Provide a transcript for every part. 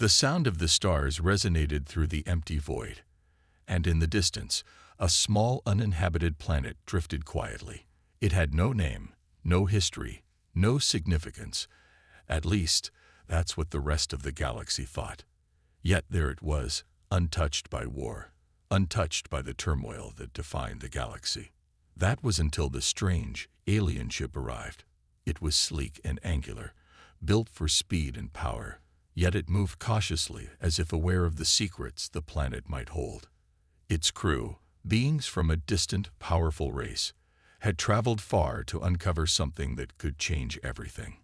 The sound of the stars resonated through the empty void, and in the distance, a small uninhabited planet drifted quietly. It had no name, no history, no significance. At least, that's what the rest of the galaxy thought. Yet there it was, untouched by war, untouched by the turmoil that defined the galaxy. That was until the strange, alien ship arrived. It was sleek and angular, built for speed and power, yet it moved cautiously as if aware of the secrets the planet might hold. Its crew, beings from a distant, powerful race, had traveled far to uncover something that could change everything.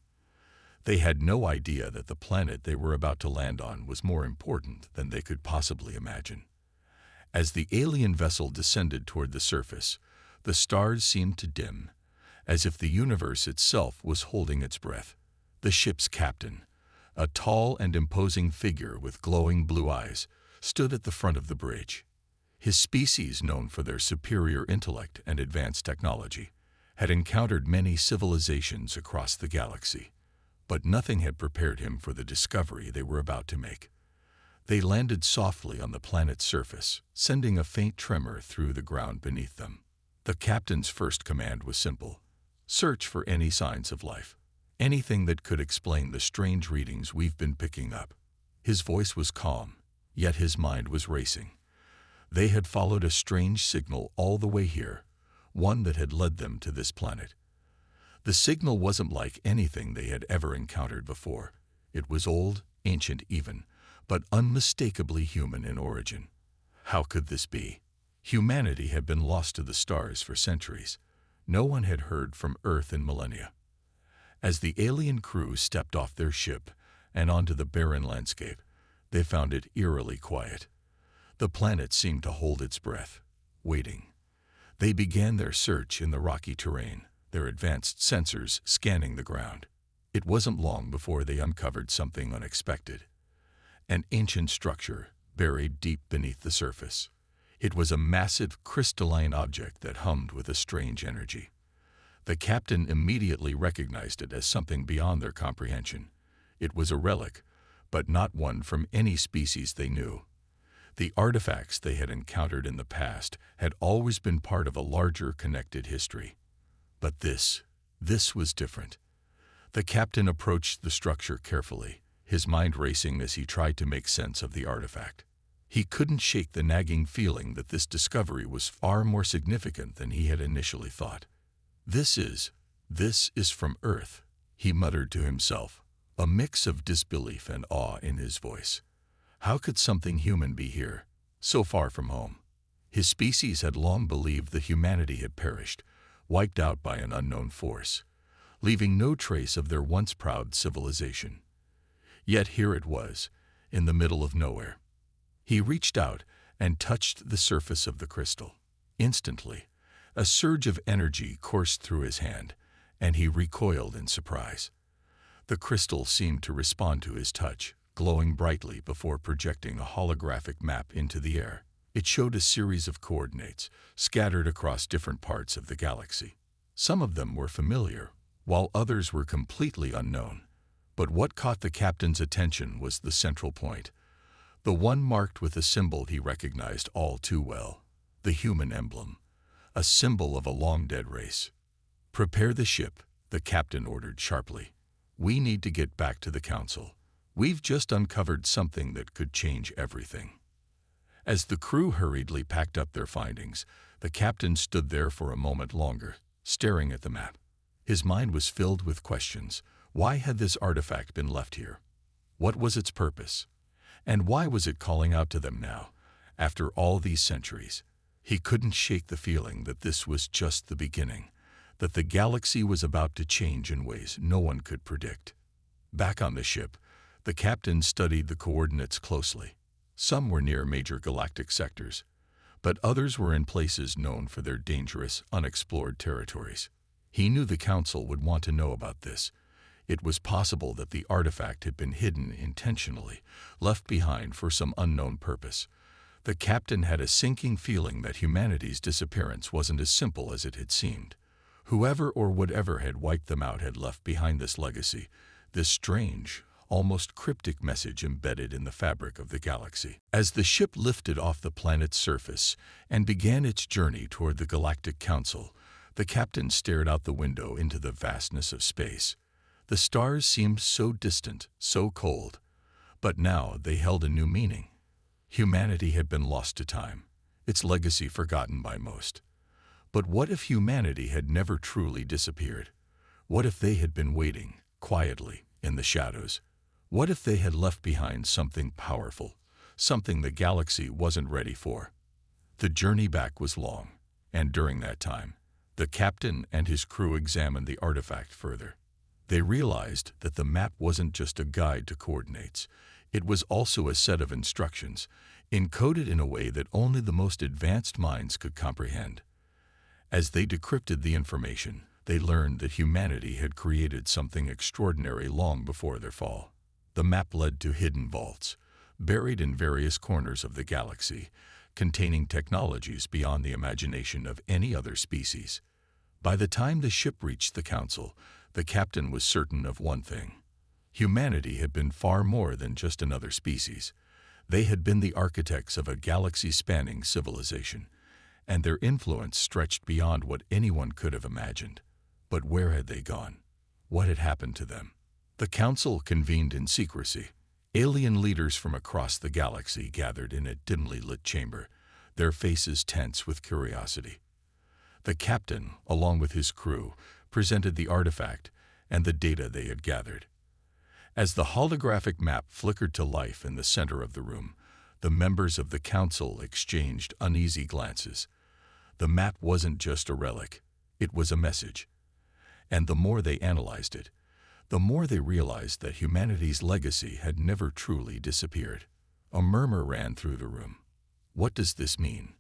They had no idea that the planet they were about to land on was more important than they could possibly imagine. As the alien vessel descended toward the surface, the stars seemed to dim, as if the universe itself was holding its breath. The ship's captain, a tall and imposing figure with glowing blue eyes, stood at the front of the bridge. His species, known for their superior intellect and advanced technology, had encountered many civilizations across the galaxy, but nothing had prepared him for the discovery they were about to make. They landed softly on the planet's surface, sending a faint tremor through the ground beneath them. The captain's first command was simple: search for any signs of life, anything that could explain the strange readings we've been picking up. His voice was calm, yet his mind was racing. They had followed a strange signal all the way here, one that had led them to this planet. The signal wasn't like anything they had ever encountered before. It was old, ancient even, but unmistakably human in origin. How could this be? Humanity had been lost to the stars for centuries. No one had heard from Earth in millennia. As the alien crew stepped off their ship and onto the barren landscape, they found it eerily quiet. The planet seemed to hold its breath, waiting. They began their search in the rocky terrain, their advanced sensors scanning the ground. It wasn't long before they uncovered something unexpected. An ancient structure buried deep beneath the surface. It was a massive crystalline object that hummed with a strange energy. The captain immediately recognized it as something beyond their comprehension. It was a relic, but not one from any species they knew. The artifacts they had encountered in the past had always been part of a larger connected history. But this was different. The captain approached the structure carefully, his mind racing as he tried to make sense of the artifact. He couldn't shake the nagging feeling that this discovery was far more significant than he had initially thought. This is from Earth," he muttered to himself, a mix of disbelief and awe in his voice. How could something human be here, so far from home? His species had long believed that humanity had perished, wiped out by an unknown force, leaving no trace of their once proud civilization. Yet here it was, in the middle of nowhere. He reached out and touched the surface of the crystal. Instantly, a surge of energy coursed through his hand, and he recoiled in surprise. The crystal seemed to respond to his touch, glowing brightly before projecting a holographic map into the air. It showed a series of coordinates, scattered across different parts of the galaxy. Some of them were familiar, while others were completely unknown. But what caught the captain's attention was the central point, the one marked with a symbol he recognized all too well, the human emblem, a symbol of a long-dead race. "Prepare the ship," the captain ordered sharply. "We need to get back to the council. We've just uncovered something that could change everything." As the crew hurriedly packed up their findings, the captain stood there for a moment longer, staring at the map. His mind was filled with questions. Why had this artifact been left here? What was its purpose? And why was it calling out to them now, after all these centuries? He couldn't shake the feeling that this was just the beginning, that the galaxy was about to change in ways no one could predict. Back on the ship, the captain studied the coordinates closely. Some were near major galactic sectors, but others were in places known for their dangerous, unexplored territories. He knew the council would want to know about this. It was possible that the artifact had been hidden intentionally, left behind for some unknown purpose. The captain had a sinking feeling that humanity's disappearance wasn't as simple as it had seemed. Whoever or whatever had wiped them out had left behind this legacy, this strange, almost cryptic message embedded in the fabric of the galaxy. As the ship lifted off the planet's surface and began its journey toward the Galactic Council, the captain stared out the window into the vastness of space. The stars seemed so distant, so cold, but now they held a new meaning. Humanity had been lost to time, its legacy forgotten by most. But what if humanity had never truly disappeared? What if they had been waiting, quietly, in the shadows? What if they had left behind something powerful, something the galaxy wasn't ready for? The journey back was long, and during that time, the captain and his crew examined the artifact further. They realized that the map wasn't just a guide to coordinates. It was also a set of instructions, encoded in a way that only the most advanced minds could comprehend. As they decrypted the information, they learned that humanity had created something extraordinary long before their fall. The map led to hidden vaults, buried in various corners of the galaxy, containing technologies beyond the imagination of any other species. By the time the ship reached the Council, the captain was certain of one thing. Humanity had been far more than just another species. They had been the architects of a galaxy-spanning civilization, and their influence stretched beyond what anyone could have imagined. But where had they gone? What had happened to them? The council convened in secrecy. Alien leaders from across the galaxy gathered in a dimly lit chamber, their faces tense with curiosity. The captain, along with his crew, presented the artifact and the data they had gathered. As the holographic map flickered to life in the center of the room, the members of the council exchanged uneasy glances. The map wasn't just a relic, it was a message. And the more they analyzed it, the more they realized that humanity's legacy had never truly disappeared. A murmur ran through the room. "What does this mean?"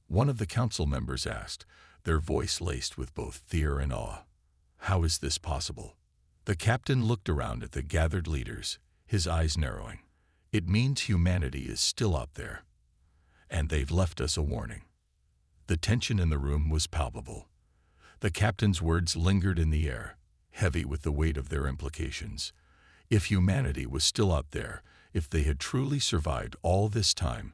one of the council members asked, their voice laced with both fear and awe. "How is this possible?" The captain looked around at the gathered leaders, his eyes narrowing. "It means humanity is still out there, and they've left us a warning." The tension in the room was palpable. The captain's words lingered in the air, heavy with the weight of their implications. If humanity was still out there, if they had truly survived all this time,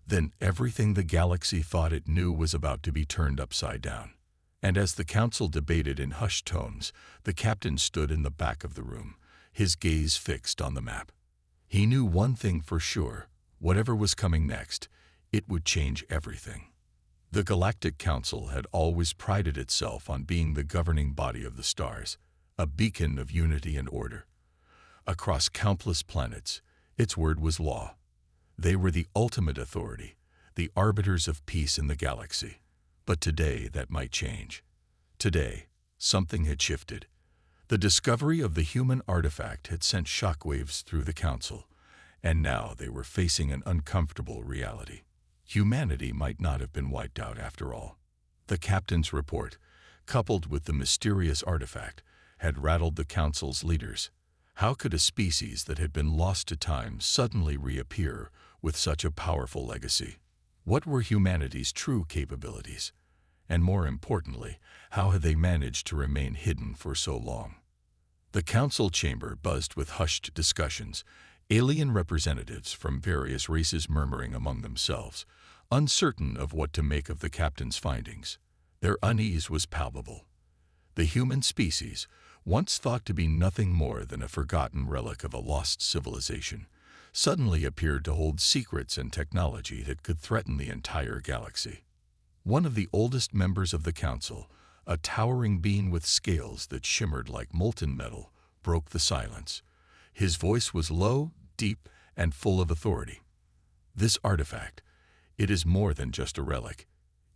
then everything the galaxy thought it knew was about to be turned upside down. And as the council debated in hushed tones, the captain stood in the back of the room, his gaze fixed on the map. He knew one thing for sure: whatever was coming next, it would change everything. The Galactic Council had always prided itself on being the governing body of the stars, a beacon of unity and order. Across countless planets, its word was law. They were the ultimate authority, the arbiters of peace in the galaxy. But today that might change. Today, something had shifted. The discovery of the human artifact had sent shockwaves through the council, and now they were facing an uncomfortable reality. Humanity might not have been wiped out after all. The captain's report, coupled with the mysterious artifact, had rattled the council's leaders. How could a species that had been lost to time suddenly reappear with such a powerful legacy? What were humanity's true capabilities? And more importantly, how had they managed to remain hidden for so long? The council chamber buzzed with hushed discussions, alien representatives from various races murmuring among themselves, uncertain of what to make of the captain's findings. Their unease was palpable. The human species, once thought to be nothing more than a forgotten relic of a lost civilization, suddenly appeared to hold secrets and technology that could threaten the entire galaxy. One of the oldest members of the council, a towering being with scales that shimmered like molten metal, broke the silence. His voice was low, deep, and full of authority. "This artifact, it is more than just a relic.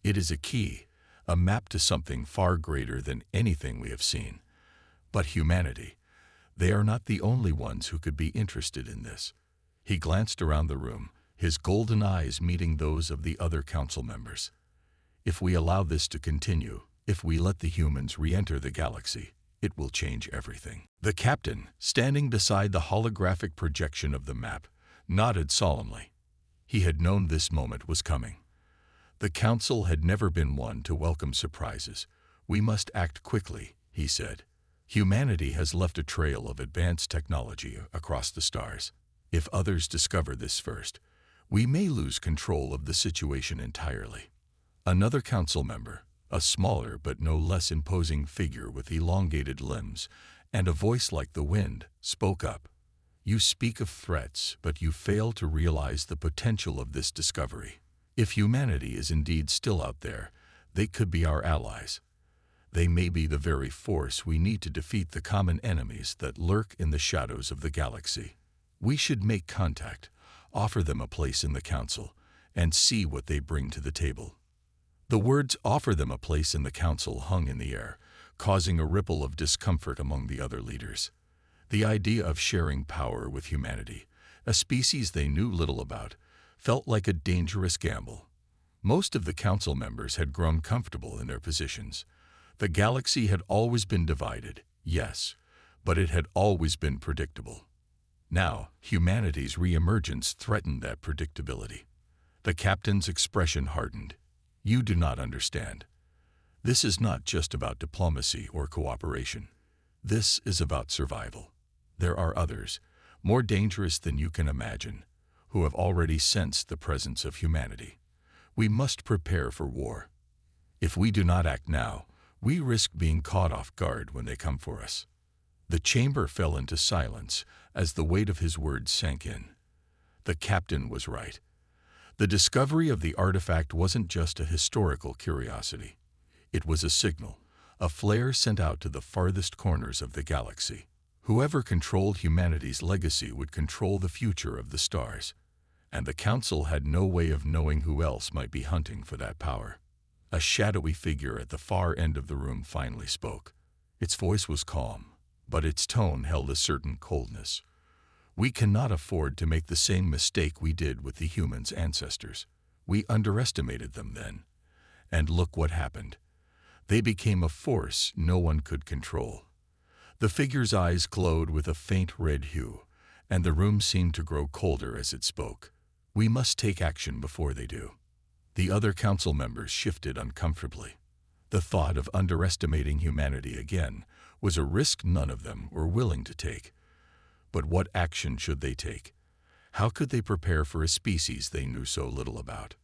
It is a key, a map to something far greater than anything we have seen. But humanity, they are not the only ones who could be interested in this." He glanced around the room, his golden eyes meeting those of the other council members. "If we allow this to continue, if we let the humans re-enter the galaxy, it will change everything." The captain, standing beside the holographic projection of the map, nodded solemnly. He had known this moment was coming. The council had never been one to welcome surprises. "We must act quickly," he said. Humanity has left a trail of advanced technology across the stars. If others discover this first, we may lose control of the situation entirely. Another council member, a smaller but no less imposing figure with elongated limbs and a voice like the wind, spoke up. You speak of threats, but you fail to realize the potential of this discovery. If humanity is indeed still out there, they could be our allies. They may be the very force we need to defeat the common enemies that lurk in the shadows of the galaxy. We should make contact, offer them a place in the council, and see what they bring to the table. The words "offer them a place in the council" hung in the air, causing a ripple of discomfort among the other leaders. The idea of sharing power with humanity, a species they knew little about, felt like a dangerous gamble. Most of the council members had grown comfortable in their positions. The galaxy had always been divided, yes, but it had always been predictable. Now, humanity's reemergence threatened that predictability. The captain's expression hardened. You do not understand. This is not just about diplomacy or cooperation. This is about survival. There are others, more dangerous than you can imagine, who have already sensed the presence of humanity. We must prepare for war. If we do not act now, we risk being caught off guard when they come for us. The chamber fell into silence as the weight of his words sank in. The captain was right. The discovery of the artifact wasn't just a historical curiosity. It was a signal, a flare sent out to the farthest corners of the galaxy. Whoever controlled humanity's legacy would control the future of the stars, and the council had no way of knowing who else might be hunting for that power. A shadowy figure at the far end of the room finally spoke. Its voice was calm, but its tone held a certain coldness. We cannot afford to make the same mistake we did with the humans' ancestors. We underestimated them then. And look what happened. They became a force no one could control. The figure's eyes glowed with a faint red hue, and the room seemed to grow colder as it spoke. We must take action before they do. The other council members shifted uncomfortably. The thought of underestimating humanity again was a risk none of them were willing to take. But what action should they take? How could they prepare for a species they knew so little about?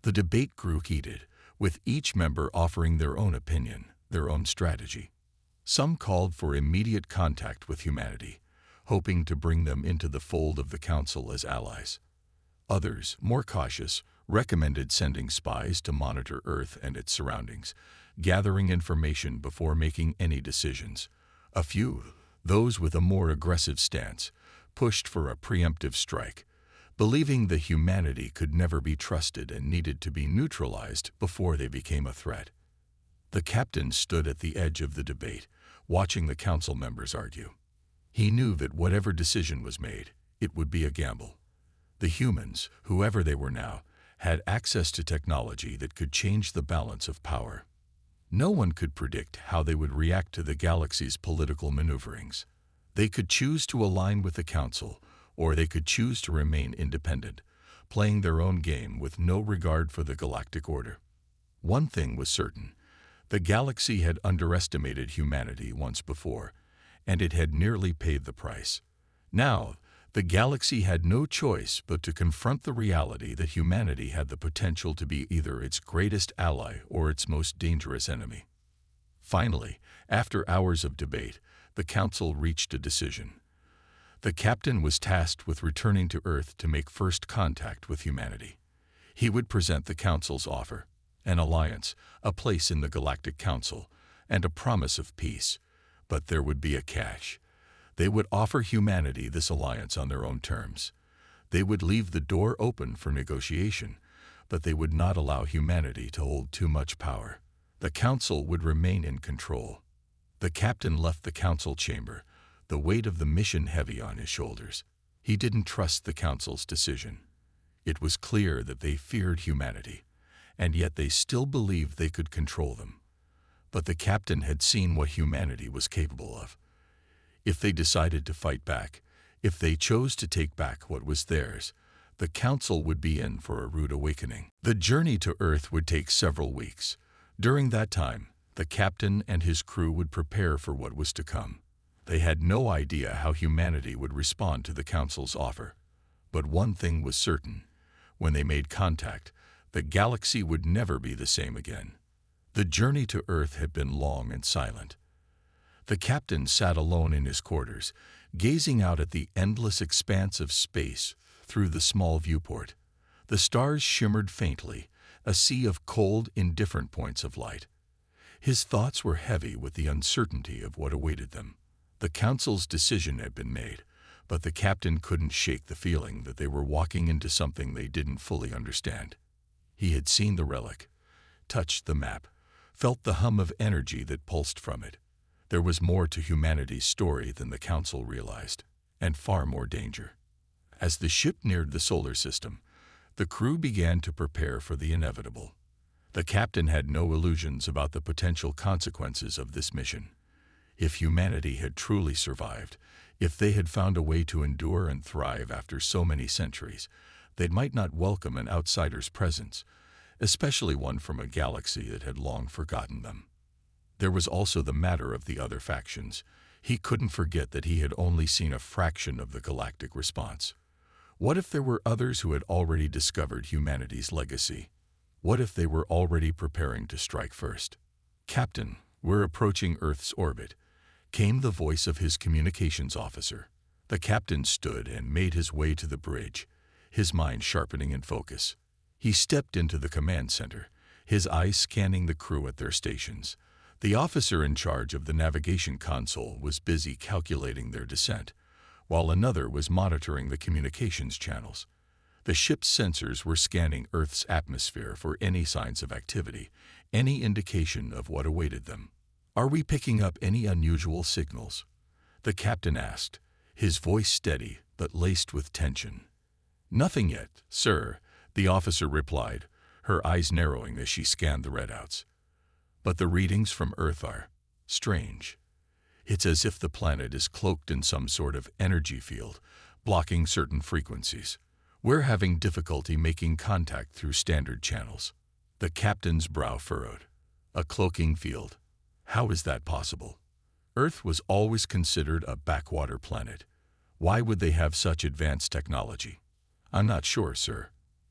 The debate grew heated, with each member offering their own opinion, their own strategy. Some called for immediate contact with humanity, hoping to bring them into the fold of the council as allies. Others, more cautious, recommended sending spies to monitor Earth and its surroundings, gathering information before making any decisions. A few, those with a more aggressive stance, pushed for a preemptive strike, believing that humanity could never be trusted and needed to be neutralized before they became a threat. The captain stood at the edge of the debate, watching the council members argue. He knew that whatever decision was made, it would be a gamble. The humans, whoever they were now, had access to technology that could change the balance of power. No one could predict how they would react to the galaxy's political maneuverings. They could choose to align with the council, or they could choose to remain independent, playing their own game with no regard for the galactic order. One thing was certain. The galaxy had underestimated humanity once before, and it had nearly paid the price. Now, the galaxy had no choice but to confront the reality that humanity had the potential to be either its greatest ally or its most dangerous enemy. Finally, after hours of debate, the council reached a decision. The captain was tasked with returning to Earth to make first contact with humanity. He would present the council's offer, an alliance, a place in the Galactic Council, and a promise of peace. But there would be a catch. They would offer humanity this alliance on their own terms. They would leave the door open for negotiation, but they would not allow humanity to hold too much power. The council would remain in control. The captain left the council chamber, the weight of the mission heavy on his shoulders. He didn't trust the council's decision. It was clear that they feared humanity, and yet they still believed they could control them. But the captain had seen what humanity was capable of. If they decided to fight back, if they chose to take back what was theirs, the council would be in for a rude awakening. The journey to Earth would take several weeks. During that time, The captain and his crew would prepare for what was to come. They had no idea how humanity would respond to the Council's offer. But one thing was certain. When they made contact, the galaxy would never be the same again. The journey to Earth had been long and silent. The captain sat alone in his quarters, gazing out at the endless expanse of space through the small viewport. The stars shimmered faintly, a sea of cold, indifferent points of light. His thoughts were heavy with the uncertainty of what awaited them. The Council's decision had been made, but the captain couldn't shake the feeling that they were walking into something they didn't fully understand. He had seen the relic, touched the map, felt the hum of energy that pulsed from it. There was more to humanity's story than the Council realized, and far more danger. As the ship neared the solar system, the crew began to prepare for the inevitable. The captain had no illusions about the potential consequences of this mission. If humanity had truly survived, if they had found a way to endure and thrive after so many centuries, they might not welcome an outsider's presence, especially one from a galaxy that had long forgotten them. There was also the matter of the other factions. He couldn't forget that he had only seen a fraction of the galactic response. What if there were others who had already discovered humanity's legacy? What if they were already preparing to strike first? "Captain, we're approaching Earth's orbit," came the voice of his communications officer. The captain stood and made his way to the bridge, his mind sharpening in focus. He stepped into the command center, his eyes scanning the crew at their stations. The officer in charge of the navigation console was busy calculating their descent, while another was monitoring the communications channels. The ship's sensors were scanning Earth's atmosphere for any signs of activity, any indication of what awaited them. "Are we picking up any unusual signals?" the captain asked, his voice steady but laced with tension. "Nothing yet, sir," the officer replied, her eyes narrowing as she scanned the readouts. "But the readings from Earth are strange. It's as if the planet is cloaked in some sort of energy field, blocking certain frequencies. We're having difficulty making contact through standard channels." The captain's brow furrowed. "A cloaking field? How is that possible? Earth was always considered a backwater planet. Why would they have such advanced technology?" "I'm not sure, sir.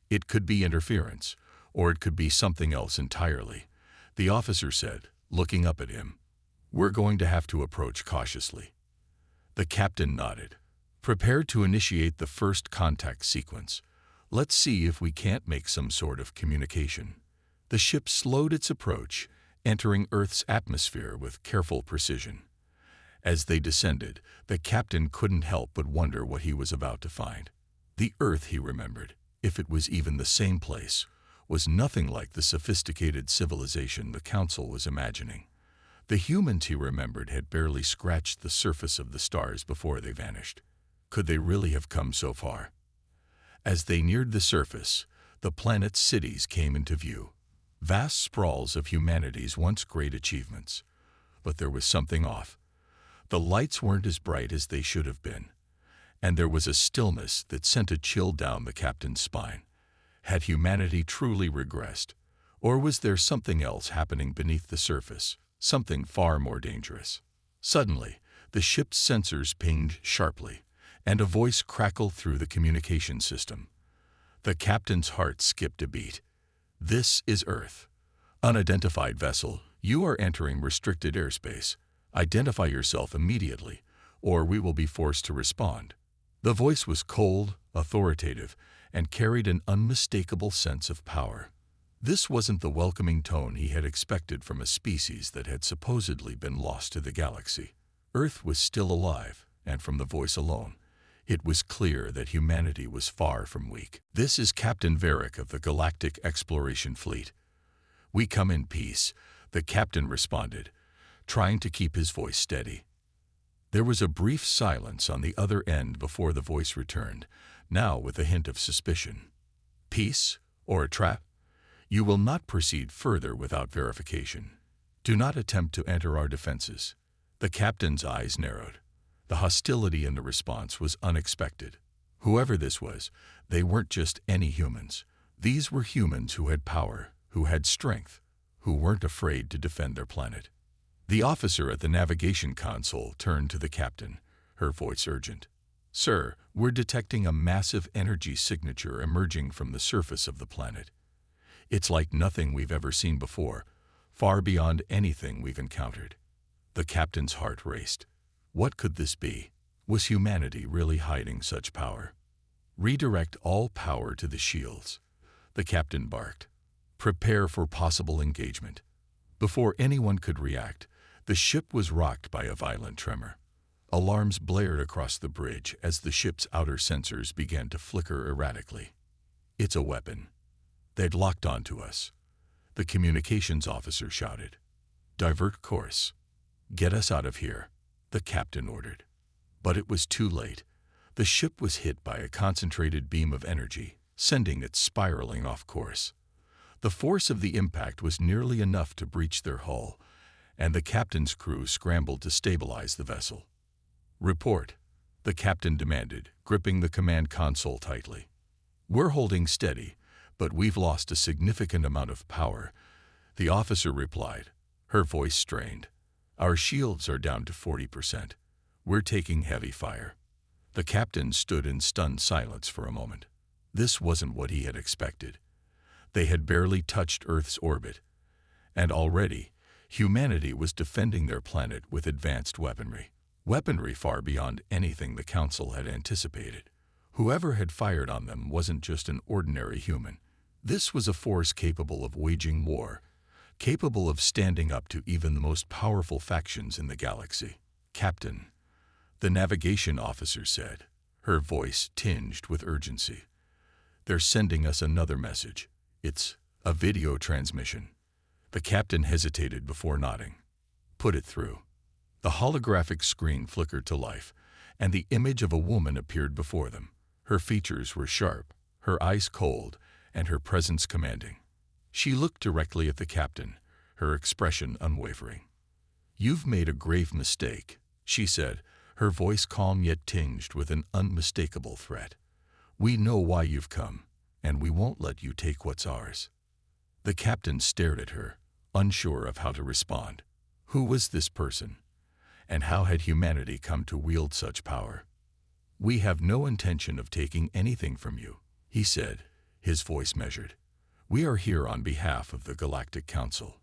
It could be interference, or it could be something else entirely," the officer said, looking up at him. "We're going to have to approach cautiously." The captain nodded. "Prepare to initiate the first contact sequence. Let's see if we can't make some sort of communication." The ship slowed its approach, entering Earth's atmosphere with careful precision. As they descended, the captain couldn't help but wonder what he was about to find. The Earth, he remembered, if it was even the same place, was nothing like the sophisticated civilization the Council was imagining. The humans, he remembered, had barely scratched the surface of the stars before they vanished. Could they really have come so far? As they neared the surface, the planet's cities came into view. Vast sprawls of humanity's once great achievements. But there was something off. The lights weren't as bright as they should have been, and there was a stillness that sent a chill down the captain's spine. Had humanity truly regressed, or was there something else happening beneath the surface, something far more dangerous? Suddenly, the ship's sensors pinged sharply, and a voice crackled through the communication system. The captain's heart skipped a beat. "This is Earth. Unidentified vessel, you are entering restricted airspace. Identify yourself immediately, or we will be forced to respond." The voice was cold, authoritative, and carried an unmistakable sense of power. This wasn't the welcoming tone he had expected from a species that had supposedly been lost to the galaxy. Earth was still alive, and from the voice alone, it was clear that humanity was far from weak. "This is Captain Varick of the Galactic Exploration Fleet. We come in peace," the captain responded, trying to keep his voice steady. There was a brief silence on the other end before the voice returned, now with a hint of suspicion. "Peace? Or a trap? You will not proceed further without verification. Do not attempt to enter our defenses." The captain's eyes narrowed. The hostility in the response was unexpected. Whoever this was, they weren't just any humans. These were humans who had power, who had strength, who weren't afraid to defend their planet. The officer at the navigation console turned to the captain, her voice urgent. "Sir, we're detecting a massive energy signature emerging from the surface of the planet. It's like nothing we've ever seen before, far beyond anything we've encountered." The captain's heart raced. What could this be? Was humanity really hiding such power? "Redirect all power to the shields," the captain barked. "Prepare for possible engagement." Before anyone could react, the ship was rocked by a violent tremor. Alarms blared across the bridge as the ship's outer sensors began to flicker erratically. "It's a weapon. They'd locked onto us," the communications officer shouted. "Divert course. Get us out of here," the captain ordered. But it was too late. The ship was hit by a concentrated beam of energy, sending it spiraling off course. The force of the impact was nearly enough to breach their hull, and the captain's crew scrambled to stabilize the vessel. "Report," the captain demanded, gripping the command console tightly. "We're holding steady, but we've lost a significant amount of power," the officer replied, her voice strained. "Our shields are down to 40%. We're taking heavy fire." The captain stood in stunned silence for a moment. This wasn't what he had expected. They had barely touched Earth's orbit, and already humanity was defending their planet with advanced weaponry. Weaponry far beyond anything the Council had anticipated. Whoever had fired on them wasn't just an ordinary human. This was a force capable of waging war, capable of standing up to even the most powerful factions in the galaxy. "Captain," the navigation officer said, her voice tinged with urgency. "They're sending us another message. It's a video transmission." The captain hesitated before nodding. "Put it through." The holographic screen flickered to life, and the image of a woman appeared before them. Her features were sharp, her eyes cold, and her presence commanding. She looked directly at the captain, her expression unwavering. "You've made a grave mistake," she said, her voice calm yet tinged with an unmistakable threat. "We know why you've come, and we won't let you take what's ours." The captain stared at her, unsure of how to respond. Who was this person? And how had humanity come to wield such power? "We have no intention of taking anything from you," he said, his voice measured. "We are here on behalf of the Galactic Council.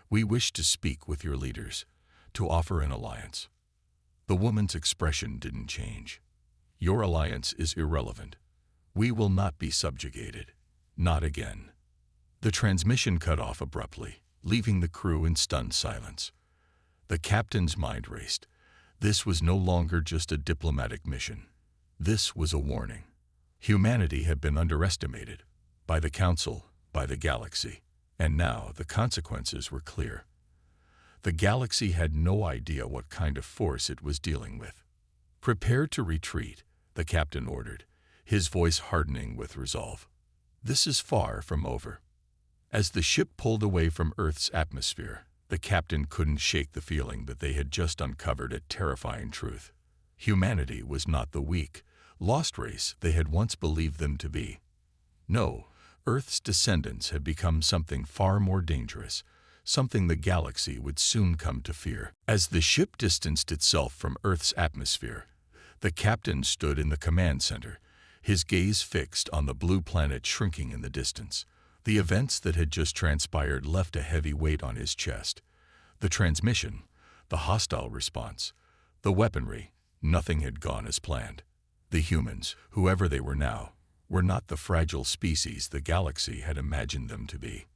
We wish to speak with your leaders, to offer an alliance." The woman's expression didn't change. "Your alliance is irrelevant. We will not be subjugated. Not again." The transmission cut off abruptly, leaving the crew in stunned silence. The captain's mind raced. This was no longer just a diplomatic mission. This was a warning. Humanity had been underestimated by the Council, by the galaxy, and now the consequences were clear. The galaxy had no idea what kind of force it was dealing with. "Prepare to retreat," the captain ordered, his voice hardening with resolve. "This is far from over." As the ship pulled away from Earth's atmosphere, the captain couldn't shake the feeling that they had just uncovered a terrifying truth. Humanity was not the weak, lost race they had once believed them to be. No, Earth's descendants had become something far more dangerous, something the galaxy would soon come to fear. As the ship distanced itself from Earth's atmosphere, the captain stood in the command center, his gaze fixed on the blue planet shrinking in the distance. The events that had just transpired left a heavy weight on his chest. The transmission, the hostile response, the weaponry, nothing had gone as planned. The humans, whoever they were now, were not the fragile species the galaxy had imagined them to be.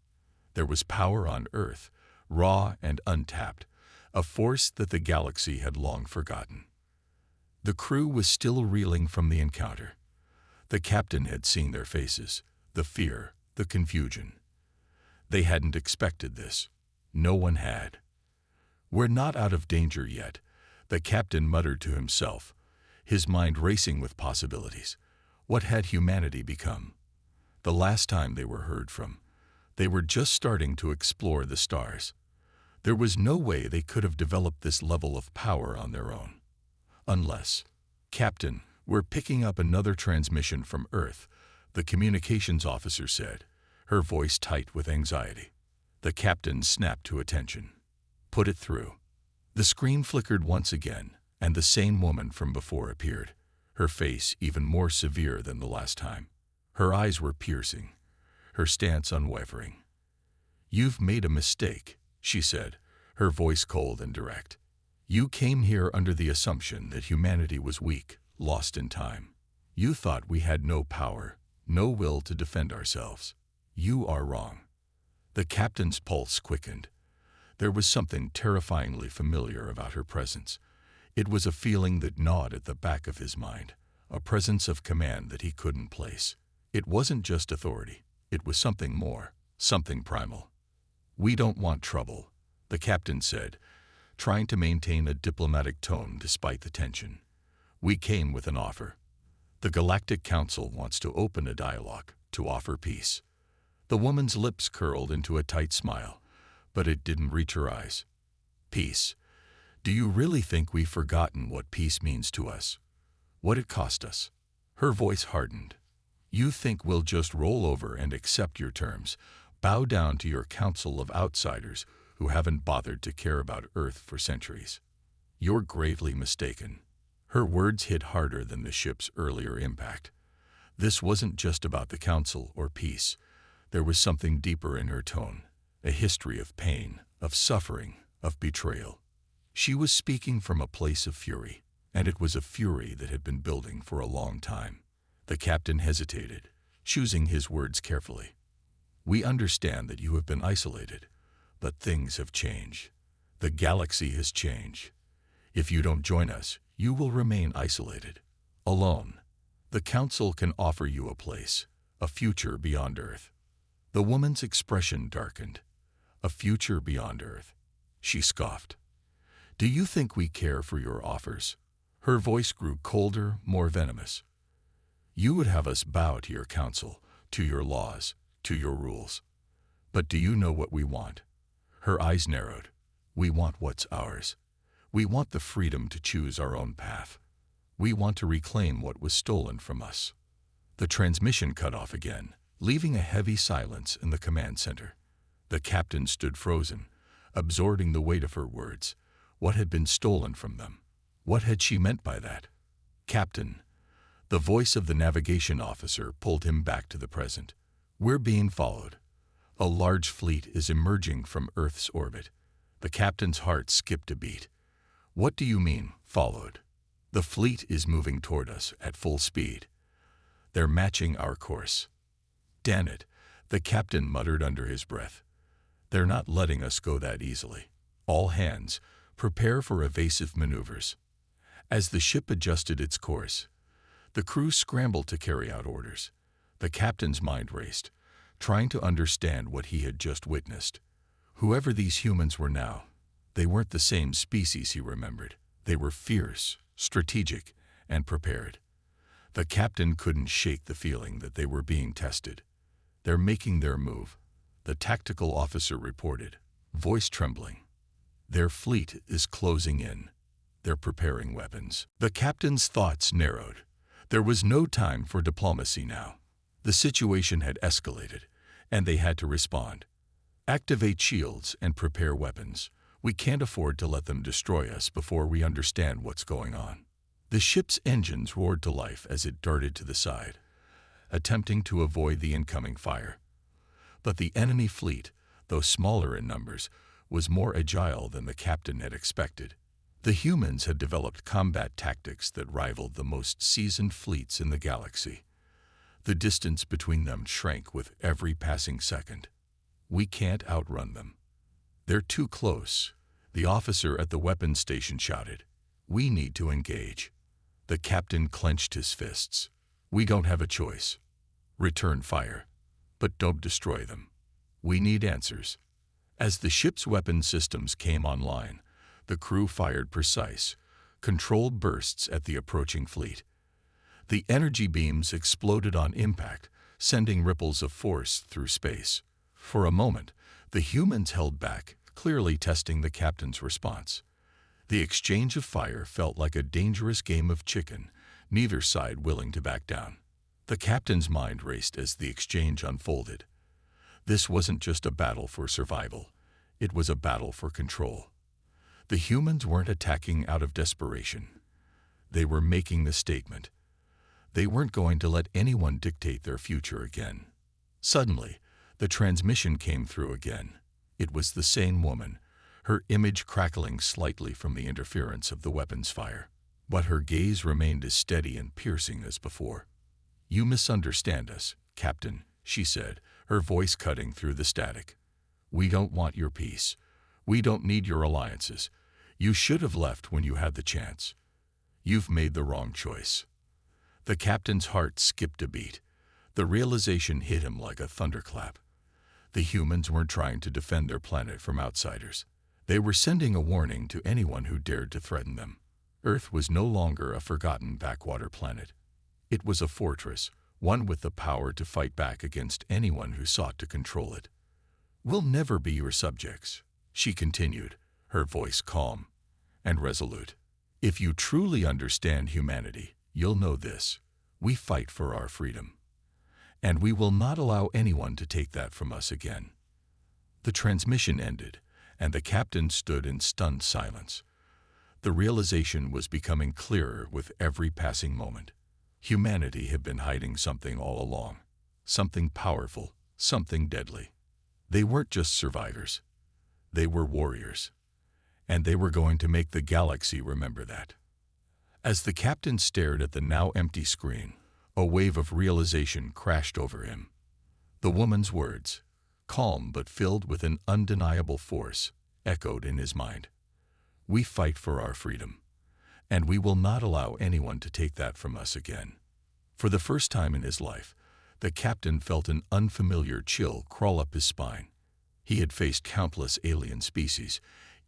There was power on Earth, raw and untapped, a force that the galaxy had long forgotten. The crew was still reeling from the encounter. The captain had seen their faces, the fear, the confusion. They hadn't expected this. No one had. "We're not out of danger yet," the captain muttered to himself, his mind racing with possibilities. What had humanity become? The last time they were heard from, they were just starting to explore the stars. There was no way they could have developed this level of power on their own. Unless, "Captain, we're picking up another transmission from Earth," the communications officer said, her voice tight with anxiety. The captain snapped to attention. "Put it through." The screen flickered once again, and the same woman from before appeared, her face even more severe than the last time. Her eyes were piercing, her stance unwavering. "You've made a mistake," she said, her voice cold and direct. "You came here under the assumption that humanity was weak, lost in time. You thought we had no power, no will to defend ourselves. You are wrong." The captain's pulse quickened. There was something terrifyingly familiar about her presence. It was a feeling that gnawed at the back of his mind, a presence of command that he couldn't place. It wasn't just authority. It was something more, something primal. "We don't want trouble," the captain said, trying to maintain a diplomatic tone despite the tension. "We came with an offer. The Galactic Council wants to open a dialogue, to offer peace." The woman's lips curled into a tight smile, but it didn't reach her eyes. "Peace? Do you really think we've forgotten what peace means to us? What it cost us?" Her voice hardened. "You think we'll just roll over and accept your terms, bow down to your council of outsiders who haven't bothered to care about Earth for centuries? You're gravely mistaken." Her words hit harder than the ship's earlier impact. This wasn't just about the council or peace. There was something deeper in her tone, a history of pain, of suffering, of betrayal. She was speaking from a place of fury, and it was a fury that had been building for a long time. The captain hesitated, choosing his words carefully. "We understand that you have been isolated, but things have changed. The galaxy has changed. If you don't join us, you will remain isolated, alone. The Council can offer you a place, a future beyond Earth." The woman's expression darkened. "A future beyond Earth," she scoffed. "Do you think we care for your offers?" Her voice grew colder, more venomous. "You would have us bow to your council, to your laws, to your rules. But do you know what we want?" Her eyes narrowed. "We want what's ours. We want the freedom to choose our own path. We want to reclaim what was stolen from us." The transmission cut off again, leaving a heavy silence in the command center. The captain stood frozen, absorbing the weight of her words. What had been stolen from them? What had she meant by that? "Captain," the voice of the navigation officer pulled him back to the present. "We're being followed. A large fleet is emerging from Earth's orbit." The captain's heart skipped a beat. "What do you mean, followed?" "The fleet is moving toward us at full speed. They're matching our course." "Damn it," the captain muttered under his breath. "They're not letting us go that easily. All hands, prepare for evasive maneuvers." As the ship adjusted its course, the crew scrambled to carry out orders. The captain's mind raced, trying to understand what he had just witnessed. Whoever these humans were now, they weren't the same species he remembered. They were fierce, strategic, and prepared. The captain couldn't shake the feeling that they were being tested. "They're making their move," the tactical officer reported, voice trembling. "Their fleet is closing in. They're preparing weapons." The captain's thoughts narrowed. There was no time for diplomacy now. The situation had escalated, and they had to respond. "Activate shields and prepare weapons. We can't afford to let them destroy us before we understand what's going on." The ship's engines roared to life as it darted to the side, attempting to avoid the incoming fire. But the enemy fleet, though smaller in numbers, was more agile than the captain had expected. The humans had developed combat tactics that rivaled the most seasoned fleets in the galaxy. The distance between them shrank with every passing second. "We can't outrun them. They're too close," the officer at the weapons station shouted. "We need to engage." The captain clenched his fists. "We don't have a choice. Return fire. But don't destroy them. We need answers." As the ship's weapon systems came online, the crew fired precise, controlled bursts at the approaching fleet. The energy beams exploded on impact, sending ripples of force through space. For a moment, the humans held back, clearly testing the captain's response. The exchange of fire felt like a dangerous game of chicken, neither side willing to back down. The captain's mind raced as the exchange unfolded. This wasn't just a battle for survival. It was a battle for control. The humans weren't attacking out of desperation. They were making the statement. They weren't going to let anyone dictate their future again. Suddenly, the transmission came through again. It was the same woman, her image crackling slightly from the interference of the weapon's fire. But her gaze remained as steady and piercing as before. "You misunderstand us, Captain," she said, her voice cutting through the static. "We don't want your peace. We don't need your alliances. You should have left when you had the chance. You've made the wrong choice." The captain's heart skipped a beat. The realization hit him like a thunderclap. The humans weren't trying to defend their planet from outsiders. They were sending a warning to anyone who dared to threaten them. Earth was no longer a forgotten backwater planet. It was a fortress, one with the power to fight back against anyone who sought to control it. "We'll never be your subjects," she continued, her voice calm and resolute. "If you truly understand humanity, you'll know this. We fight for our freedom. And we will not allow anyone to take that from us again." The transmission ended, and the captain stood in stunned silence. The realization was becoming clearer with every passing moment. Humanity had been hiding something all along. Something powerful, something deadly. They weren't just survivors. They were warriors. And they were going to make the galaxy remember that. As the captain stared at the now empty screen, a wave of realization crashed over him. The woman's words, calm but filled with an undeniable force, echoed in his mind. "We fight for our freedom, and we will not allow anyone to take that from us again." For the first time in his life, the captain felt an unfamiliar chill crawl up his spine. He had faced countless alien species,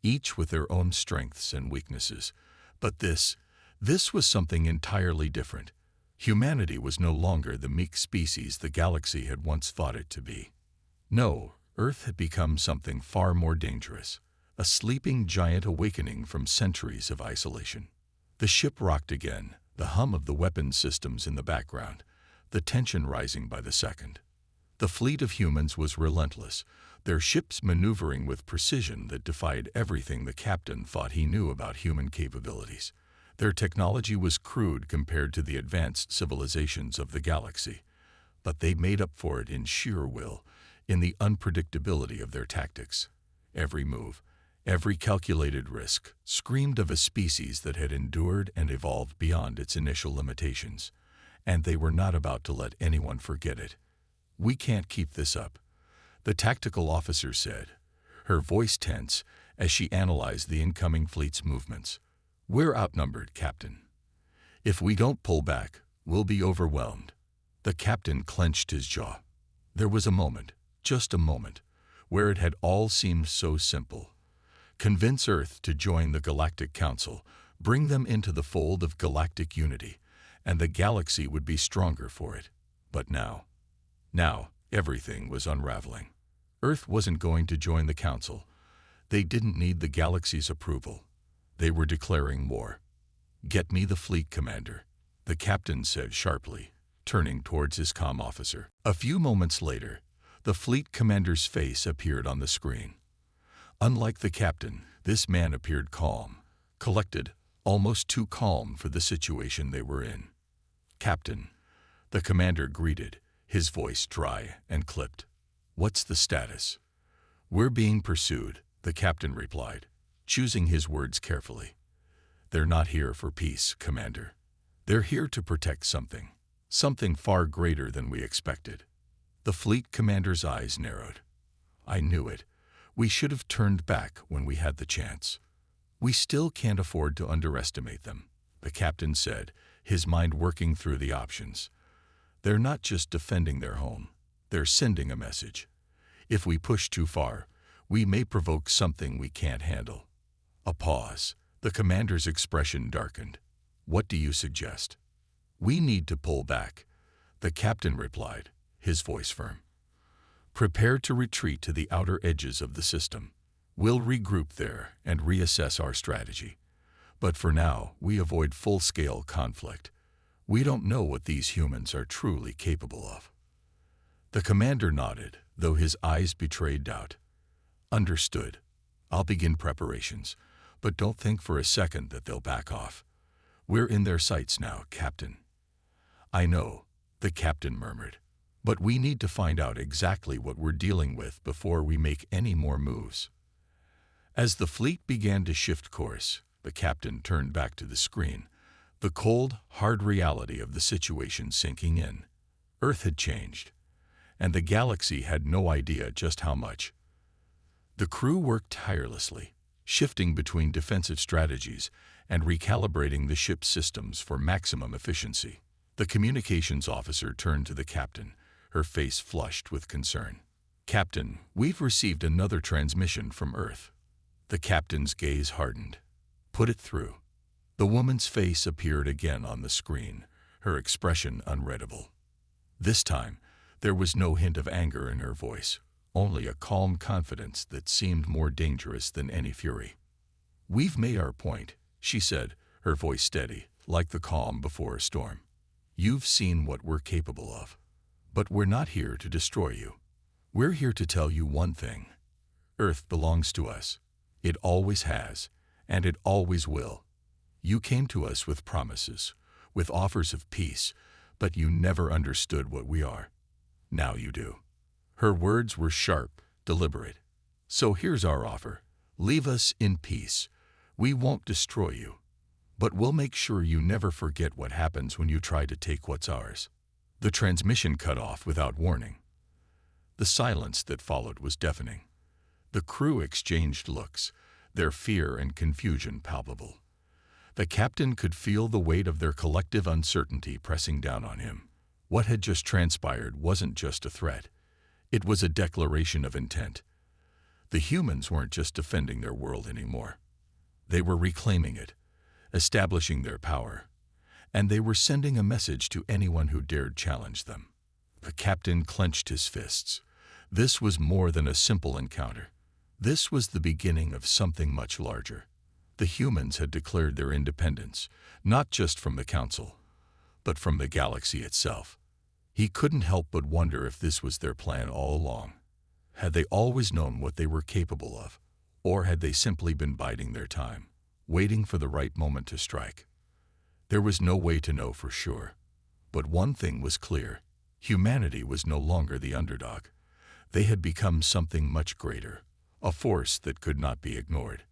each with their own strengths and weaknesses. But this was something entirely different. Humanity was no longer the meek species the galaxy had once thought it to be. No, Earth had become something far more dangerous, a sleeping giant awakening from centuries of isolation. The ship rocked again, the hum of the weapons systems in the background, the tension rising by the second. The fleet of humans was relentless, their ships maneuvering with precision that defied everything the captain thought he knew about human capabilities. Their technology was crude compared to the advanced civilizations of the galaxy, but they made up for it in sheer will, in the unpredictability of their tactics. Every move, every calculated risk, screamed of a species that had endured and evolved beyond its initial limitations, and they were not about to let anyone forget it. "We can't keep this up," the tactical officer said, her voice tense as she analyzed the incoming fleet's movements. "We're outnumbered, Captain. If we don't pull back, we'll be overwhelmed." The captain clenched his jaw. There was a moment, just a moment, where it had all seemed so simple. Convince Earth to join the Galactic Council, bring them into the fold of galactic unity, and the galaxy would be stronger for it. But now, everything was unraveling. Earth wasn't going to join the Council. They didn't need the galaxy's approval. They were declaring war. "Get me the fleet commander," the captain said sharply, turning towards his comm officer. A few moments later, the fleet commander's face appeared on the screen. Unlike the captain, this man appeared calm, collected, almost too calm for the situation they were in. "Captain," the commander greeted, his voice dry and clipped. "What's the status?" "We're being pursued," the captain replied, choosing his words carefully. "They're not here for peace, Commander. They're here to protect something far greater than we expected." The fleet commander's eyes narrowed. "I knew it. We should have turned back when we had the chance. We still can't afford to underestimate them," the captain said, his mind working through the options. "They're not just defending their home. They're sending a message. If we push too far, we may provoke something we can't handle." A pause. The commander's expression darkened. "What do you suggest?" "We need to pull back," the captain replied, his voice firm. "Prepare to retreat to the outer edges of the system. We'll regroup there and reassess our strategy. But for now, we avoid full-scale conflict. We don't know what these humans are truly capable of." The commander nodded, though his eyes betrayed doubt. "Understood. I'll begin preparations, but don't think for a second that they'll back off. We're in their sights now, Captain." "I know," the captain murmured, "but we need to find out exactly what we're dealing with before we make any more moves." As the fleet began to shift course, the captain turned back to the screen, the cold, hard reality of the situation sinking in. Earth had changed, and the galaxy had no idea just how much. The crew worked tirelessly, shifting between defensive strategies and recalibrating the ship's systems for maximum efficiency. The communications officer turned to the captain, her face flushed with concern. "Captain, we've received another transmission from Earth." The captain's gaze hardened. "Put it through." The woman's face appeared again on the screen, her expression unreadable. This time, there was no hint of anger in her voice, only a calm confidence that seemed more dangerous than any fury. "We've made our point," she said, her voice steady, like the calm before a storm. "You've seen what we're capable of. But we're not here to destroy you. We're here to tell you one thing. Earth belongs to us. It always has, and it always will. You came to us with promises, with offers of peace, but you never understood what we are. Now you do." Her words were sharp, deliberate. "So here's our offer. Leave us in peace. We won't destroy you. But we'll make sure you never forget what happens when you try to take what's ours." The transmission cut off without warning. The silence that followed was deafening. The crew exchanged looks, their fear and confusion palpable. The captain could feel the weight of their collective uncertainty pressing down on him. What had just transpired wasn't just a threat. It was a declaration of intent. The humans weren't just defending their world anymore. They were reclaiming it, establishing their power, and they were sending a message to anyone who dared challenge them. The captain clenched his fists. This was more than a simple encounter. This was the beginning of something much larger. The humans had declared their independence, not just from the Council, but from the galaxy itself. He couldn't help but wonder if this was their plan all along. Had they always known what they were capable of, or had they simply been biding their time, waiting for the right moment to strike? There was no way to know for sure. But one thing was clear. Humanity was no longer the underdog. They had become something much greater, a force that could not be ignored.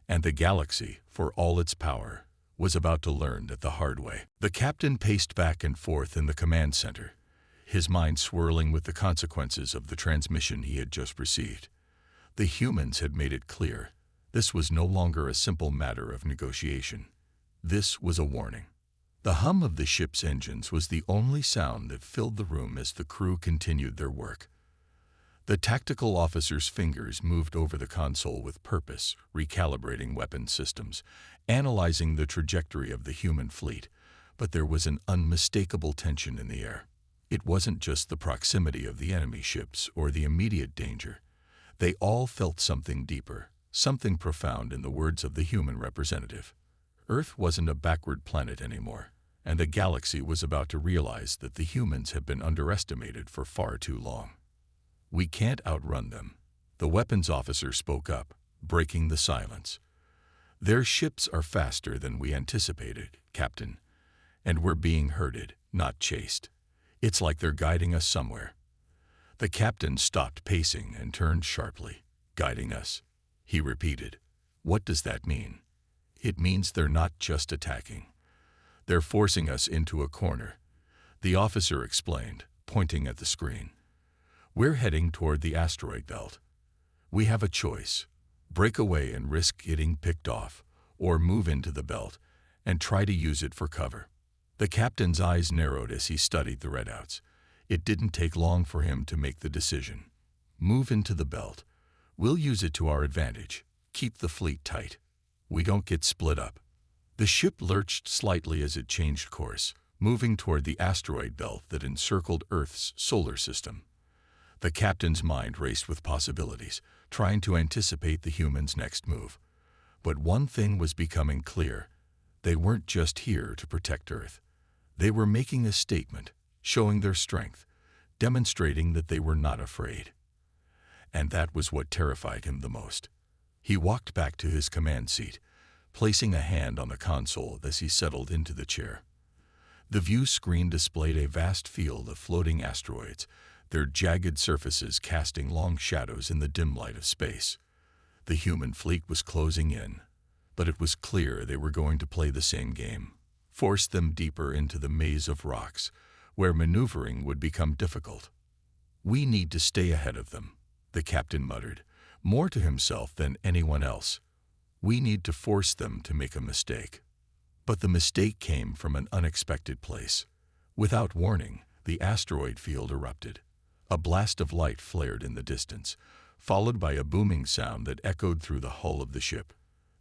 And the galaxy, for all its power, was about to learn that the hard way. The captain paced back and forth in the command center, his mind swirling with the consequences of the transmission he had just received. The humans had made it clear. This was no longer a simple matter of negotiation. This was a warning. The hum of the ship's engines was the only sound that filled the room as the crew continued their work. The tactical officer's fingers moved over the console with purpose, recalibrating weapon systems, analyzing the trajectory of the human fleet, but there was an unmistakable tension in the air. It wasn't just the proximity of the enemy ships or the immediate danger. They all felt something deeper, something profound in the words of the human representative. Earth wasn't a backward planet anymore, and the galaxy was about to realize that the humans had been underestimated for far too long. "We can't outrun them," the weapons officer spoke up, breaking the silence. "Their ships are faster than we anticipated, Captain, and we're being herded, not chased. It's like they're guiding us somewhere." The captain stopped pacing and turned sharply. "Guiding us," he repeated. "What does that mean?" "It means they're not just attacking. They're forcing us into a corner," the officer explained, pointing at the screen. "We're heading toward the asteroid belt. We have a choice: break away and risk getting picked off, or move into the belt and try to use it for cover." The captain's eyes narrowed as he studied the readouts. It didn't take long for him to make the decision. "Move into the belt. We'll use it to our advantage. Keep the fleet tight. We don't get split up." The ship lurched slightly as it changed course, moving toward the asteroid belt that encircled Earth's solar system. The captain's mind raced with possibilities, trying to anticipate the humans' next move. But one thing was becoming clear. They weren't just here to protect Earth. They were making a statement, showing their strength, demonstrating that they were not afraid. And that was what terrified him the most. He walked back to his command seat, placing a hand on the console as he settled into the chair. The view screen displayed a vast field of floating asteroids, their jagged surfaces casting long shadows in the dim light of space. The human fleet was closing in, but it was clear they were going to play the same game, force them deeper into the maze of rocks, where maneuvering would become difficult. "We need to stay ahead of them," the captain muttered, more to himself than anyone else. "We need to force them to make a mistake." But the mistake came from an unexpected place. Without warning, the asteroid field erupted. A blast of light flared in the distance, followed by a booming sound that echoed through the hull of the ship.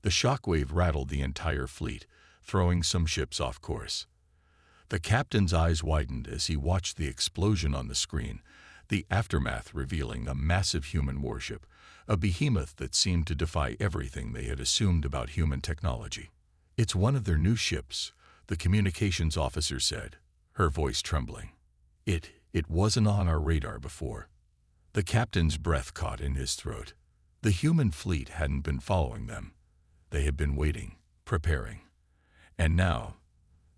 The shockwave rattled the entire fleet, throwing some ships off course. The captain's eyes widened as he watched the explosion on the screen, the aftermath revealing a massive human warship, a behemoth that seemed to defy everything they had assumed about human technology. "It's one of their new ships," the communications officer said, her voice trembling. It wasn't on our radar before." The captain's breath caught in his throat. The human fleet hadn't been following them. They had been waiting, preparing. And now,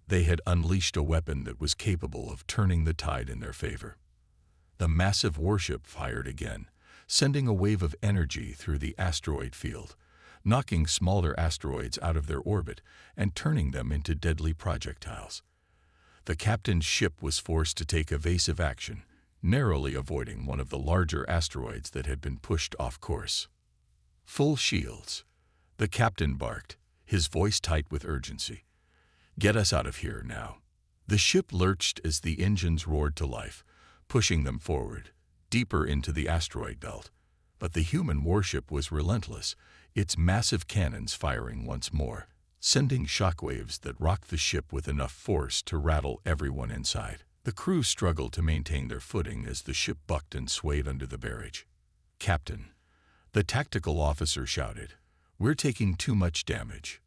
they had unleashed a weapon that was capable of turning the tide in their favor. The massive warship fired again, sending a wave of energy through the asteroid field, knocking smaller asteroids out of their orbit and turning them into deadly projectiles. The captain's ship was forced to take evasive action, narrowly avoiding one of the larger asteroids that had been pushed off course. "Full shields," the captain barked, his voice tight with urgency. "Get us out of here now." The ship lurched as the engines roared to life, pushing them forward, deeper into the asteroid belt. But the human warship was relentless, its massive cannons firing once more, sending shockwaves that rocked the ship with enough force to rattle everyone inside. The crew struggled to maintain their footing as the ship bucked and swayed under the barrage. "Captain," the tactical officer shouted, "we're taking too much damage.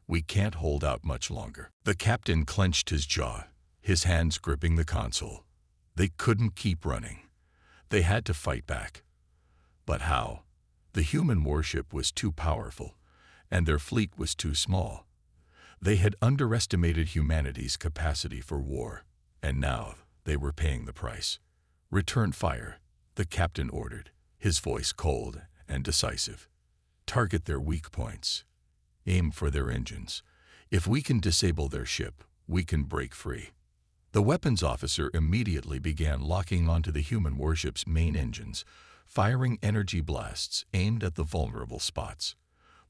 We can't hold out much longer." The captain clenched his jaw, his hands gripping the console. They couldn't keep running. They had to fight back. But how? The human warship was too powerful, and their fleet was too small. They had underestimated humanity's capacity for war, and now they were paying the price. "Return fire," the captain ordered, his voice cold and decisive. "Target their weak points. Aim for their engines. If we can disable their ship, we can break free." The weapons officer immediately began locking onto the human warship's main engines, firing energy blasts aimed at the vulnerable spots.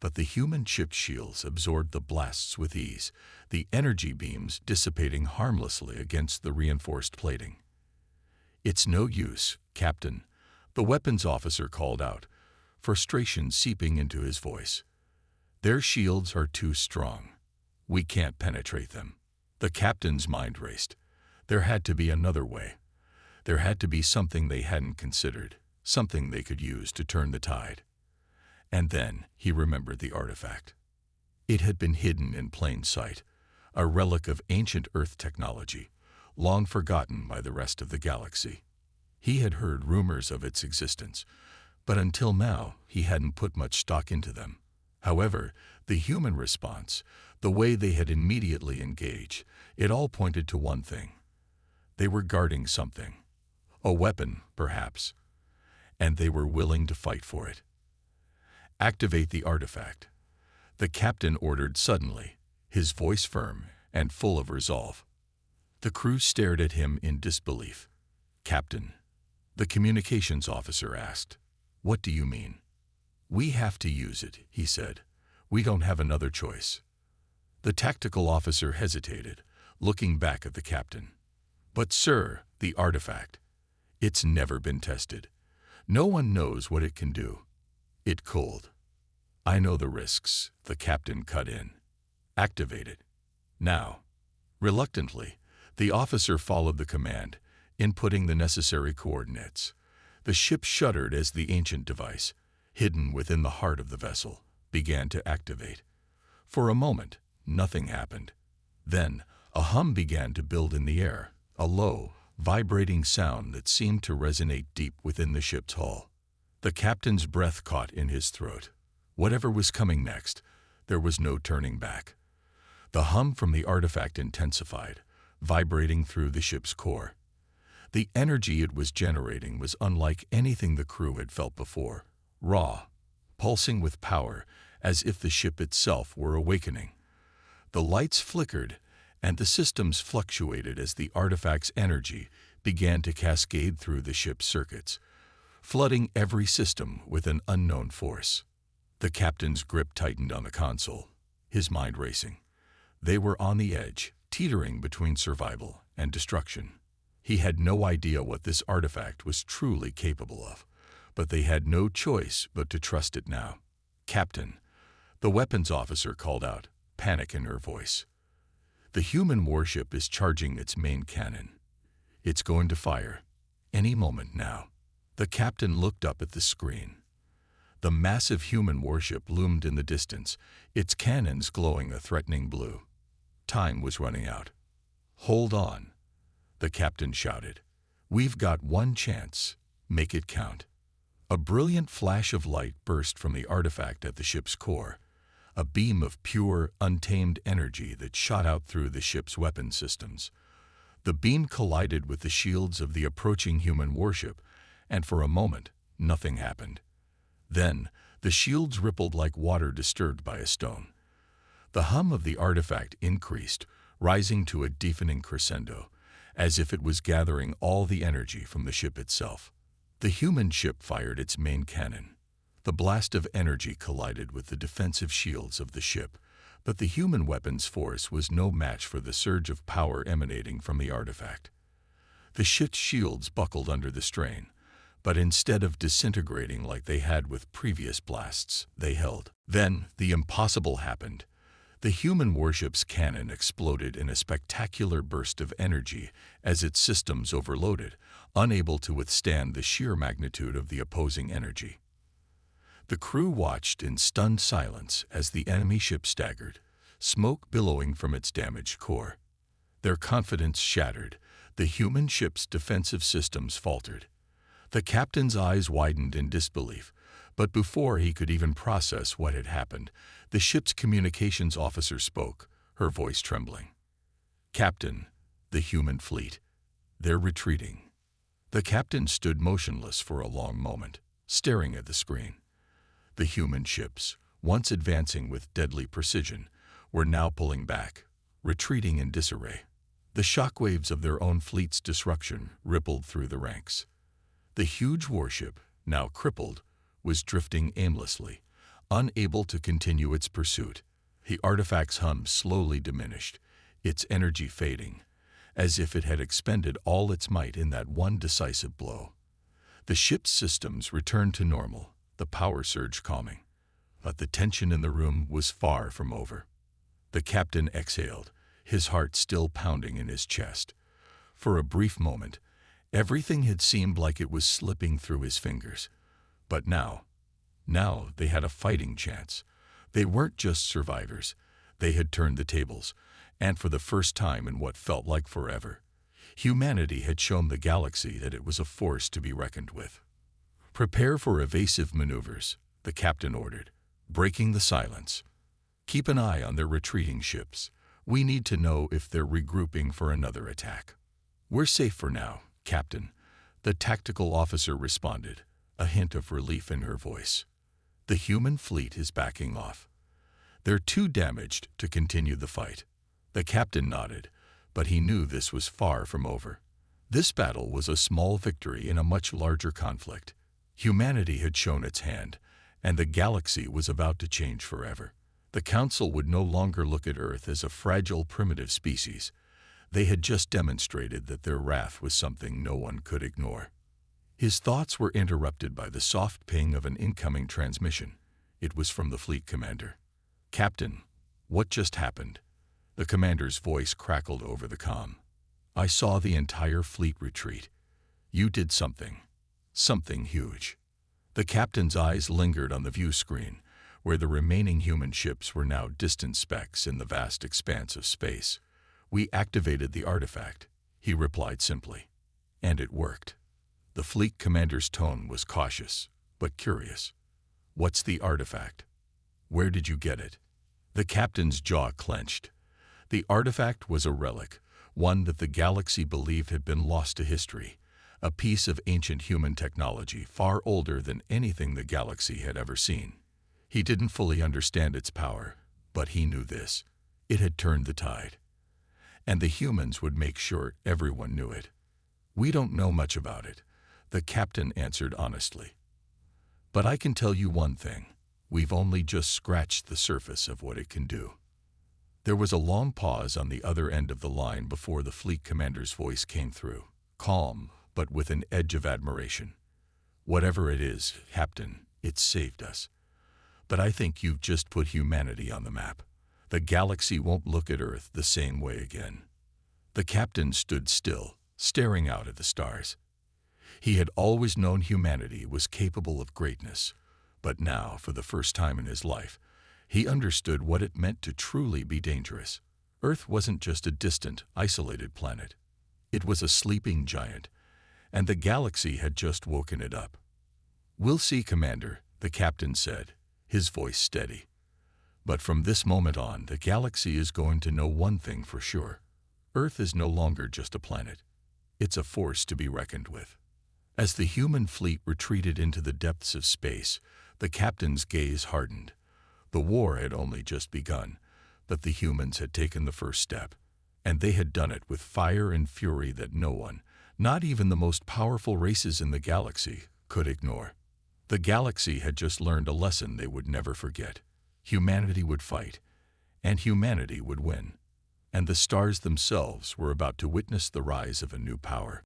But the human ship's shields absorbed the blasts with ease, the energy beams dissipating harmlessly against the reinforced plating. "It's no use, Captain," the weapons officer called out, frustration seeping into his voice. "Their shields are too strong. We can't penetrate them." The captain's mind raced. There had to be another way. There had to be something they hadn't considered, something they could use to turn the tide. And then he remembered the artifact. It had been hidden in plain sight, a relic of ancient Earth technology, long forgotten by the rest of the galaxy. He had heard rumors of its existence, but until now he hadn't put much stock into them. However, the human response, the way they had immediately engaged, it all pointed to one thing. They were guarding something. A weapon, perhaps. And they were willing to fight for it. "Activate the artifact," the captain ordered suddenly, his voice firm and full of resolve. The crew stared at him in disbelief. "Captain," the communications officer asked, "what do you mean?" "We have to use it," he said. "We don't have another choice." The tactical officer hesitated, looking back at the captain. "But sir, the artifact. It's never been tested. No one knows what it can do. It could." "I know the risks," the captain cut in. "Activate it. Now." Reluctantly, the officer followed the command, inputting the necessary coordinates. The ship shuddered as the ancient device, hidden within the heart of the vessel, began to activate. For a moment, nothing happened. Then, a hum began to build in the air, a low, vibrating sound that seemed to resonate deep within the ship's hull. The captain's breath caught in his throat. Whatever was coming next, there was no turning back. The hum from the artifact intensified, vibrating through the ship's core. The energy it was generating was unlike anything the crew had felt before, raw, pulsing with power, as if the ship itself were awakening. The lights flickered, and the systems fluctuated as the artifact's energy began to cascade through the ship's circuits, flooding every system with an unknown force. The captain's grip tightened on the console, his mind racing. They were on the edge, teetering between survival and destruction. He had no idea what this artifact was truly capable of, but they had no choice but to trust it now. "Captain," the weapons officer called out, panic in her voice. "The human warship is charging its main cannon. It's going to fire any moment now." The captain looked up at the screen. The massive human warship loomed in the distance, its cannons glowing a threatening blue. Time was running out. "Hold on," the captain shouted. "We've got one chance. Make it count." A brilliant flash of light burst from the artifact at the ship's core, a beam of pure, untamed energy that shot out through the ship's weapon systems. The beam collided with the shields of the approaching human warship, and for a moment, nothing happened. Then, the shields rippled like water disturbed by a stone. The hum of the artifact increased, rising to a deafening crescendo, as if it was gathering all the energy from the ship itself. The human ship fired its main cannon. The blast of energy collided with the defensive shields of the ship, but the human weapon's force was no match for the surge of power emanating from the artifact. The ship's shields buckled under the strain, but instead of disintegrating like they had with previous blasts, they held. Then, the impossible happened. The human warship's cannon exploded in a spectacular burst of energy as its systems overloaded, unable to withstand the sheer magnitude of the opposing energy. The crew watched in stunned silence as the enemy ship staggered, smoke billowing from its damaged core. Their confidence shattered. The human ship's defensive systems faltered. The captain's eyes widened in disbelief, but before he could even process what had happened, the ship's communications officer spoke, her voice trembling. "Captain, the human fleet. They're retreating." The captain stood motionless for a long moment, staring at the screen. The human ships, once advancing with deadly precision, were now pulling back, retreating in disarray. The shockwaves of their own fleet's disruption rippled through the ranks. The huge warship, now crippled, was drifting aimlessly, unable to continue its pursuit. The artifact's hum slowly diminished, its energy fading, as if it had expended all its might in that one decisive blow. The ship's systems returned to normal, the power surge calming, but the tension in the room was far from over. The captain exhaled, his heart still pounding in his chest. For a brief moment, everything had seemed like it was slipping through his fingers. But now they had a fighting chance. They weren't just survivors. They had turned the tables, and for the first time in what felt like forever, humanity had shown the galaxy that it was a force to be reckoned with. "Prepare for evasive maneuvers," the captain ordered, breaking the silence. "Keep an eye on their retreating ships. We need to know if they're regrouping for another attack." "We're safe for now, Captain," the tactical officer responded, a hint of relief in her voice. "The human fleet is backing off. They're too damaged to continue the fight." The captain nodded, but he knew this was far from over. This battle was a small victory in a much larger conflict. Humanity had shown its hand, and the galaxy was about to change forever. The Council would no longer look at Earth as a fragile, primitive species. They had just demonstrated that their wrath was something no one could ignore. His thoughts were interrupted by the soft ping of an incoming transmission. It was from the fleet commander. "Captain, what just happened?" The commander's voice crackled over the comm. "I saw the entire fleet retreat. You did something huge." The captain's eyes lingered on the view screen, where the remaining human ships were now distant specks in the vast expanse of space. "We activated the artifact," he replied simply. And it worked. The fleet commander's tone was cautious, but curious. "What's the artifact? Where did you get it?" The captain's jaw clenched. The artifact was a relic, one that the galaxy believed had been lost to history, a piece of ancient human technology far older than anything the galaxy had ever seen. He didn't fully understand its power, but he knew this. It had turned the tide. And the humans would make sure everyone knew it. "We don't know much about it," the captain answered honestly. "But I can tell you one thing. We've only just scratched the surface of what it can do." There was a long pause on the other end of the line before the fleet commander's voice came through, calm, but with an edge of admiration. "Whatever it is, Captain, it's saved us. But I think you've just put humanity on the map. The galaxy won't look at Earth the same way again." The captain stood still, staring out at the stars. He had always known humanity was capable of greatness, but now, for the first time in his life, he understood what it meant to truly be dangerous. Earth wasn't just a distant, isolated planet. It was a sleeping giant, and the galaxy had just woken it up. "We'll see, Commander," the captain said, his voice steady. "But from this moment on, the galaxy is going to know one thing for sure. Earth is no longer just a planet. It's a force to be reckoned with." As the human fleet retreated into the depths of space, the captain's gaze hardened. The war had only just begun, but the humans had taken the first step, and they had done it with fire and fury that no one, not even the most powerful races in the galaxy, could ignore. The galaxy had just learned a lesson they would never forget. Humanity would fight, and humanity would win. And the stars themselves were about to witness the rise of a new power.